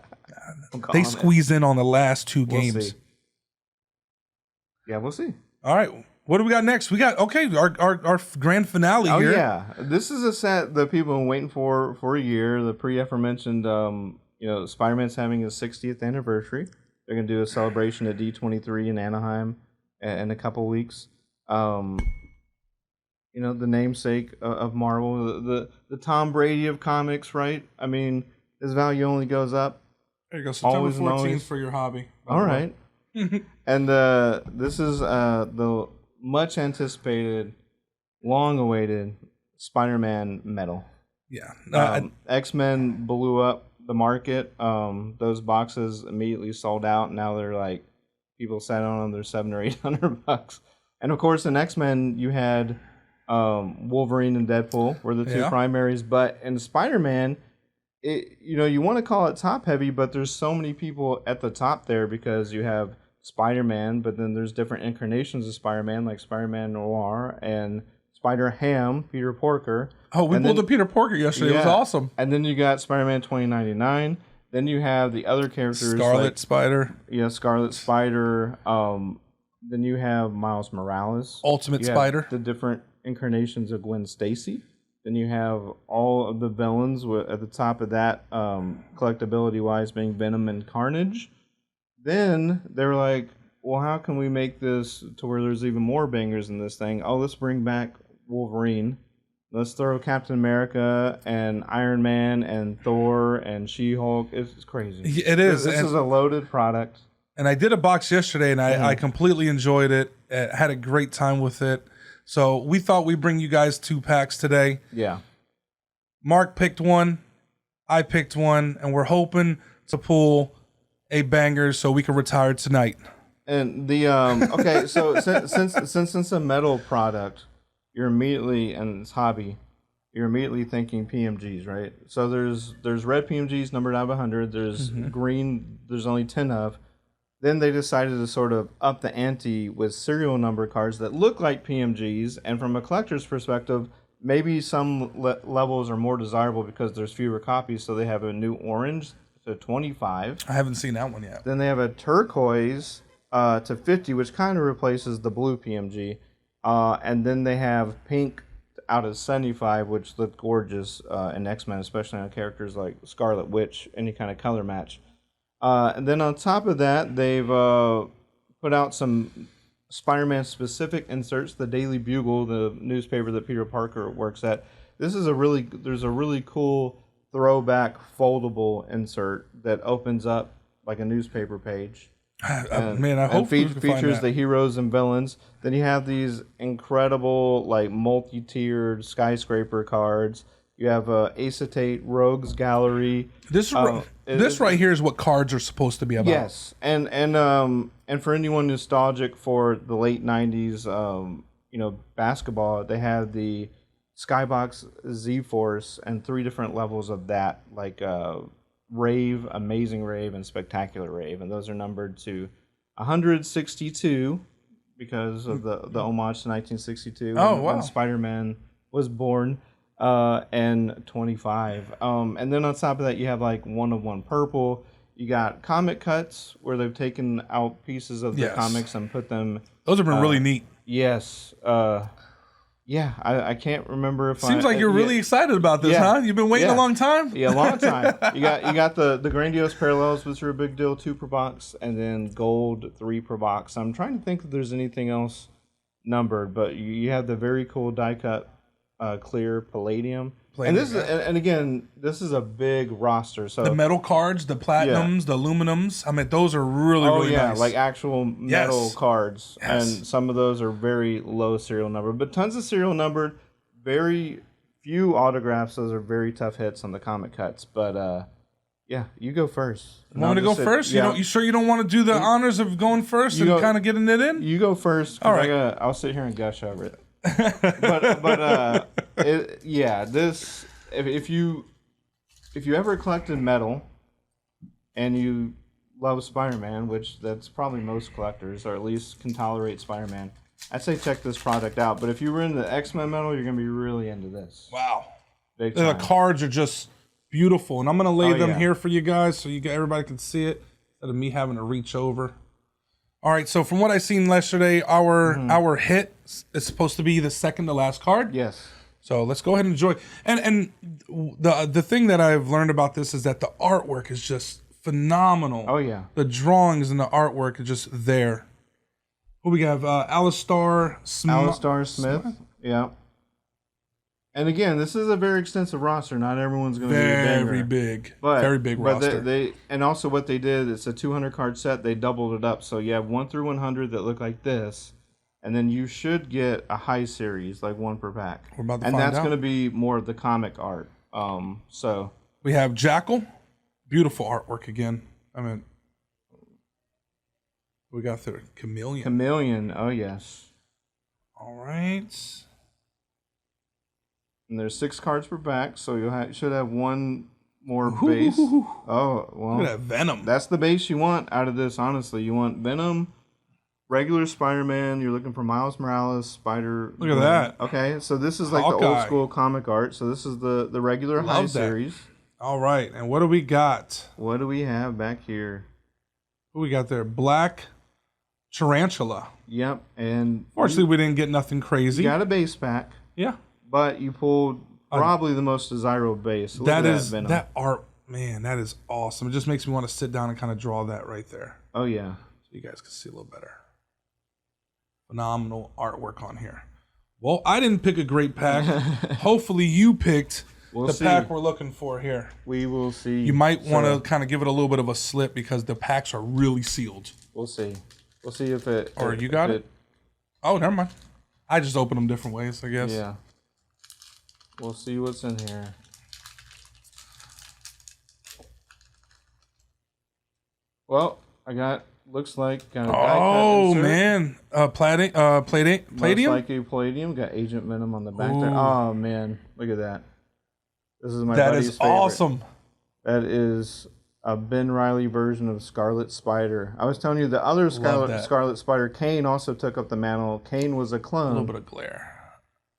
They squeeze in on the last 2 games. We'll see. Yeah, we'll see. All right. What do we got next? We got, our grand finale here. Oh, yeah. This is a set that people have been waiting for a year. The pre-aforementioned, Spider-Man's having his 60th anniversary. They're going to do a celebration at D23 in Anaheim in a couple weeks. The namesake of Marvel, the Tom Brady of comics, right? I mean, his value only goes up. There you go. September 14th for your hobby. All right. And this is the much anticipated, long awaited Spider-Man medal. Yeah. X-Men blew up the market. Those boxes immediately sold out. Now they're like, people sat on them. They're $700 or $800. And of course, in X-Men, you had Wolverine and Deadpool were the two primaries. But in Spider-Man, you want to call it top heavy, but there's so many people at the top there because you have Spider-Man, but then there's different incarnations of Spider-Man, like Spider-Man Noir and Spider-Ham, Peter Porker. Oh, we pulled the Peter Porker yesterday. It was awesome. And then you got Spider-Man 2099. Then you have the other characters. Scarlet Spider. Yeah, Scarlet Spider. Then you have Miles Morales. Ultimate Spider. The different incarnations of Gwen Stacy. Then you have all of the villains at the top of that, collectability-wise, being Venom and Carnage. Then they were like, well, how can we make this to where there's even more bangers in this thing? Oh, let's bring back Wolverine. Let's throw Captain America and Iron Man and Thor and She-Hulk. It's crazy. It is. This is a loaded product. And I did a box yesterday, and I completely enjoyed it. Had a great time with it. So we thought we'd bring you guys 2 packs today. Yeah. Mark picked one. I picked one. And we're hoping to pull a banger so we can retire tonight. And the okay, so since it's a metal product, you're immediately, and it's hobby, you're immediately thinking PMGs, right? So there's red PMGs numbered out of 100. There's green. There's only 10 of. Then they decided to sort of up the ante with serial number cards that look like PMGs, and from a collector's perspective, maybe some levels are more desirable because there's fewer copies. So they have a new orange to 25. I haven't seen that one yet. Then they have a turquoise to 50, which kind of replaces the blue PMG. And then they have pink out of 75, which look gorgeous in X-Men, especially on characters like Scarlet Witch, any kind of color match. And then on top of that, they've put out some Spider-Man specific inserts. The Daily Bugle, the newspaper that Peter Parker works at. There's a really cool throwback foldable insert that opens up like a newspaper page. Man, I hope we can features find that. the heroes and villains. Then you have these incredible, like, multi-tiered skyscraper cards. You have Acetate Rogues Gallery. This right here is what cards are supposed to be about. Yes, and for anyone nostalgic for the late '90s, basketball, they have the Skybox Z-Force and 3 different levels of that, like Rave, Amazing Rave, and Spectacular Rave, and those are numbered to 162 because of the homage to 1962 when Spider-Man was born, and 25. And then on top of that, you have like 1 of 1 purple. You got comic cuts where they've taken out pieces of the comics and put them. Those have been really neat. Yes. Yeah, I can't remember if Seems like you're really excited about this, huh? You've been waiting a long time? Yeah, a long time. You got the Grandiose Parallels, which are a big deal, 2 per box, and then Gold, 3 per box. I'm trying to think if there's anything else numbered, but you have the very cool die cut clear palladium. And this is, and again, this is a big roster. So the metal cards, the platinums, the aluminums. I mean, those are really nice. Like actual metal cards, and some of those are very low serial number, but tons of serial numbered. Very few autographs. Those are very tough hits on the comic cuts. But yeah, you go first. You want me to go first? Yeah. You sure you don't want to do the honors of going first and kind of getting it in? You go first. All right. I'll sit here and gush over it. This if you ever collected metal and you love Spider-Man, which that's probably most collectors, or at least can tolerate Spider-Man, I'd say check this product out. But if you were into X-Men metal, you're gonna be really into this. Wow, the cards are just beautiful, and I'm gonna lay them here for you guys so everybody can see it instead of me having to reach over. All right, so from what I seen yesterday, our hit is supposed to be the second to last card. Yes. So let's go ahead and enjoy. And the thing that I've learned about this is that the artwork is just phenomenal. Oh yeah. The drawings and the artwork are just there. What we have? Alistair Smith. Yeah. And again, this is a very extensive roster. Not everyone's going to be very big, very big roster. They and also what they did, it's a 200 card set. They doubled it up, so you have 1 through 100 that look like this, and then you should get a high series, like 1 per pack. We're about to find out. And that's going to be more of the comic art. So we have Jackal, beautiful artwork again. I mean, we got the Chameleon. Chameleon, oh yes. All right. And there's 6 cards per pack, so you should have 1 more base. Oh, well. Look at that Venom. That's the base you want out of this, honestly. You want Venom, regular Spider-Man. You're looking for Miles Morales, Spider. Look at that. Okay, so this is like Hawkeye. The old school comic art. So this is the regular high series. All right, and what do we got? What do we have back here? What we got there? Black Tarantula. Yep, and fortunately we didn't get nothing crazy. You got a base pack. Yeah. But you pulled probably the most desirable base. Look that art, man, that is awesome. It just makes me want to sit down and kind of draw that right there. Oh, yeah. So you guys can see a little better. Phenomenal artwork on here. Well, I didn't pick a great pack. Hopefully you picked pack we're looking for here. We will see. You might want to kind of give it a little bit of a slip because the packs are really sealed. We'll see. We'll see if it... Or you got it? Oh, never mind. I just open them different ways, I guess. Yeah. We'll see what's in here. Well, looks like got a die cut insert. Man. Palladium? Most likely Palladium. Got Agent Venom on the back there. Oh, man. Look at that. This is my buddy's favorite. That is awesome. That is a Ben Reilly version of Scarlet Spider. I was telling you the other Scarlet Spider, Kane, also took up the mantle. Kane was a clone. A little bit of glare.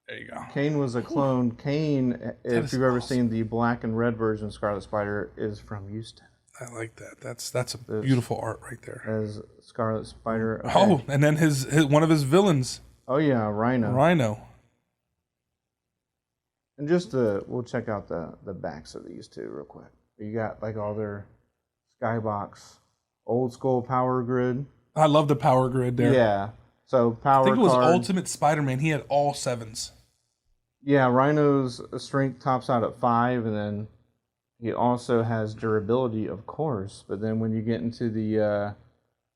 There you go. Kane was a clone. Kane, if you've ever seen the black and red version of Scarlet Spider, is from Houston. I like that. That's a beautiful art right there. As Scarlet Spider. Okay. Oh, and then his one of his villains. Oh yeah, Rhino. And just we'll check out the backs of these two real quick. You got like all their skybox, old school power grid. I love the power grid there. Yeah. So power. I think it was Ultimate Spider-Man. He had all 7s. Yeah, Rhino's strength tops out at 5, and then he also has durability, of course. But then when you get into the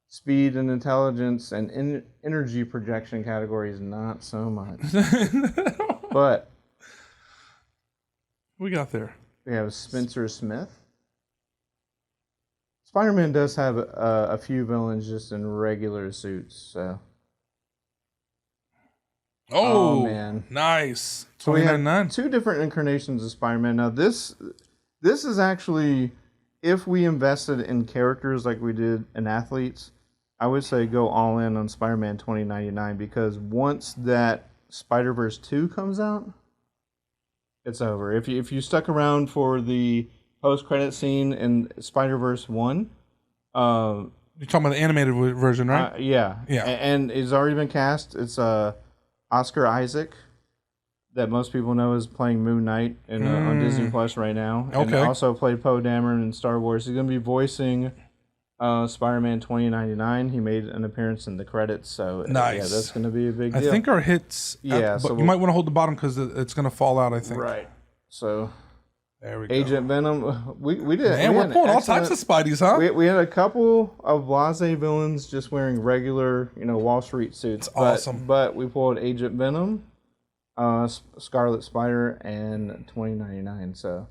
speed and intelligence and energy projection categories, not so much. But we got there. We have Spencer Smith. Spider-Man does have a few villains just in regular suits, so. Oh man, nice. So we have 2 different incarnations of Spider-Man. Now this is actually, if we invested in characters like we did in athletes, I would say go all in on Spider-Man 2099, because once that Spider-Verse 2 comes out, it's over. If you stuck around for the post-credit scene in Spider-Verse 1, you're talking about the animated version, right? Yeah. And it's already been cast. It's Oscar Isaac, that most people know is playing Moon Knight on Disney Plus right now. And also played Poe Dameron in Star Wars. He's going to be voicing Spider-Man 2099. He made an appearance in the credits, so nice. Yeah, that's going to be a big deal. I think our hits. Yeah, but you might want to hold the bottom because it's going to fall out. I think. Right. So there we go. Agent Venom. We did. Man, we're pulling all types of Spideys, huh? We had a couple of blase villains just wearing regular, Wall Street suits. It's awesome. But we pulled Agent Venom, Scarlet Spider, and 2099. So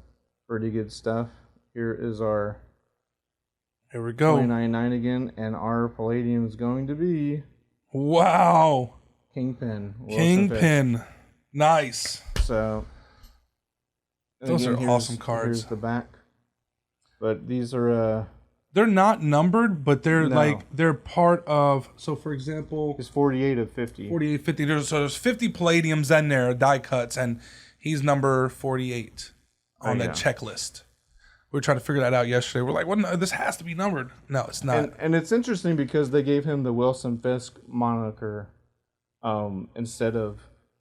pretty good stuff. Here is our. Here we go. 2099 again, and our Palladium is going to be. Wow. Kingpin. Kingpin. Nice. So. Those are awesome cards. Here's the back. But these are. They're not numbered, but they're part of. So, for example. It's 48 of 50. 48, 50. There's 50 Palladiums in there, die cuts, and he's number 48 on that checklist. We were trying to figure that out yesterday. We're like, well, no, this has to be numbered. No, it's not. And it's interesting because they gave him the Wilson Fisk moniker instead of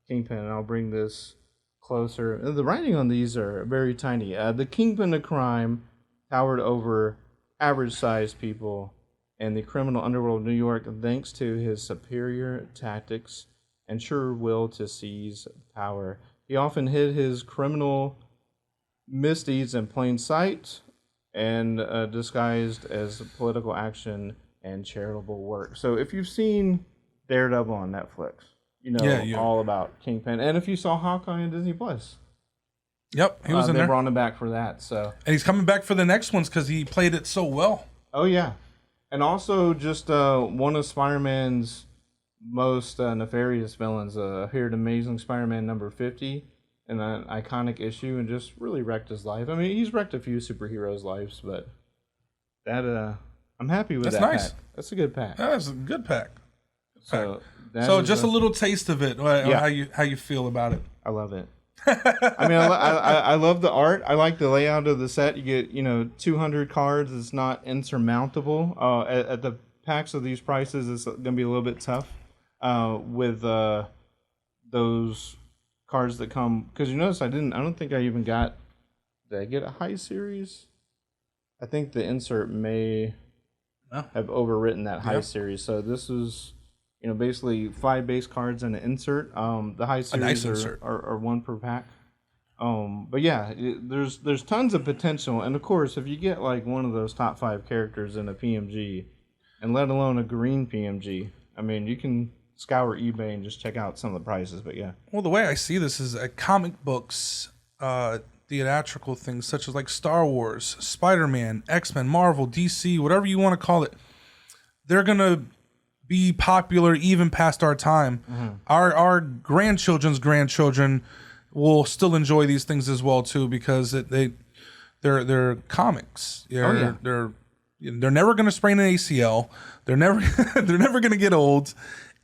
Kingpin. And I'll bring this closer. The writing on these are very tiny. The Kingpin of crime towered over average-sized people in the criminal underworld of New York thanks to his superior tactics and sure will to seize power. He often hid his criminal misdeeds in plain sight and disguised as political action and charitable work. So if you've seen Daredevil on Netflix, all about Kingpin. And if you saw Hawkeye on Disney Plus. Yep, he was in there. They brought him back for that. So. And he's coming back for the next ones because he played it so well. Oh, yeah. And also just one of Spider-Man's most nefarious villains appeared Amazing Spider-Man number 50. In an iconic issue and just really wrecked his life. I mean, he's wrecked a few superheroes' lives, but that I'm happy with that. Nice. Pack. That's a good pack. That's a good pack. So just a little taste of it. How you feel about it? I love it. I mean, I love the art. I like the layout of the set. You get 200 cards. It's not insurmountable. At the packs of these prices, it's going to be a little bit tough with those cards that come, because you notice I don't think I even got. Did I get a high series? I think the insert may have overwritten that high series. So this is, basically 5 base cards and an insert. The high series are 1 per pack. But yeah, there's tons of potential, and of course, if you get like one of those top 5 characters in a PMG, and let alone a green PMG, I mean, you can scour eBay and just check out some of the prices, but yeah. Well, the way I see this is comic books, theatrical things such as like Star Wars, Spider-Man, X-Men, Marvel, DC, whatever you want to call it, they're going to be popular even past our time. Mm-hmm. Our grandchildren's grandchildren will still enjoy these things as well too, because they're comics. They're never going to sprain an ACL. They're never going to get old.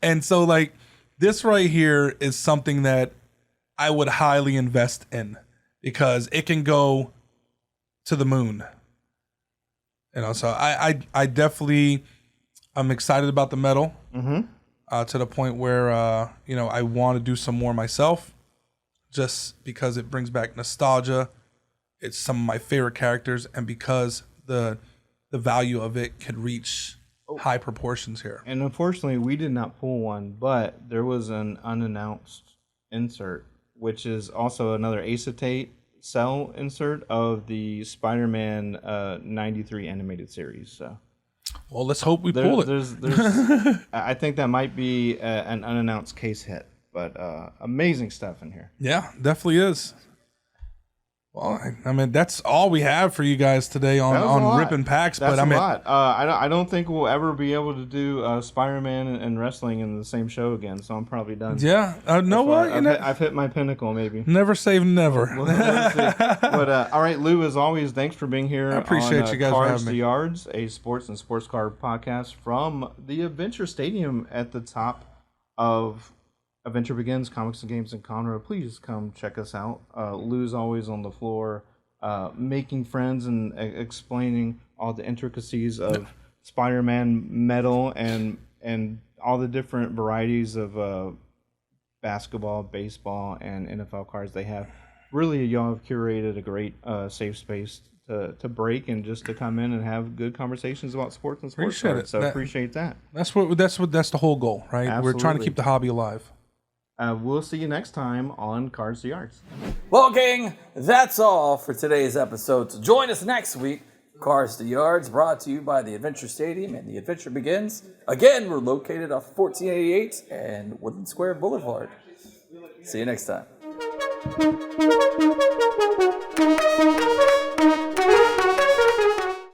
And so, like, this right here is something that I would highly invest in because it can go to the moon. So I definitely I'm excited about the metal to the point where I want to do some more myself, just because it brings back nostalgia. It's some of my favorite characters, and because the value of it could reach high proportions here. And unfortunately, we did not pull one, but there was an unannounced insert, which is also another acetate cell insert of the Spider-Man 93 animated series. So, well, let's hope we pull it. There's I think that might be an unannounced case hit, but amazing stuff in here. Yeah, definitely is. Well, I mean, that's all we have for you guys today on ripping packs. That's a lot. I don't think we'll ever be able to do Spider-Man and wrestling in the same show again, so I'm probably done. Yeah. I've hit my pinnacle, maybe. Never say never. Let's see. But, all right, Lou, as always, thanks for being here. I appreciate you guys Cards for having me. to Yards, a sports and sports card podcast from the Adventure Stadium at the top of Adventure Begins, Comics and Games in Conroe. Please come check us out. Lou's always on the floor making friends and explaining all the intricacies of Spider-Man metal and all the different varieties of basketball, baseball, and NFL cards they have. Really, y'all have curated a great safe space to break and just to come in and have good conversations about sports and sports Appreciate cards. it. So appreciate that. That's the whole goal, right? Absolutely. We're trying to keep the hobby alive. We'll see you next time on Cards to Yards. Well, gang, that's all for today's episode. So join us next week. Cards to Yards, brought to you by the Adventure Stadium, and the adventure begins. Again, we're located off 1488 and Woodland Square Boulevard. See you next time.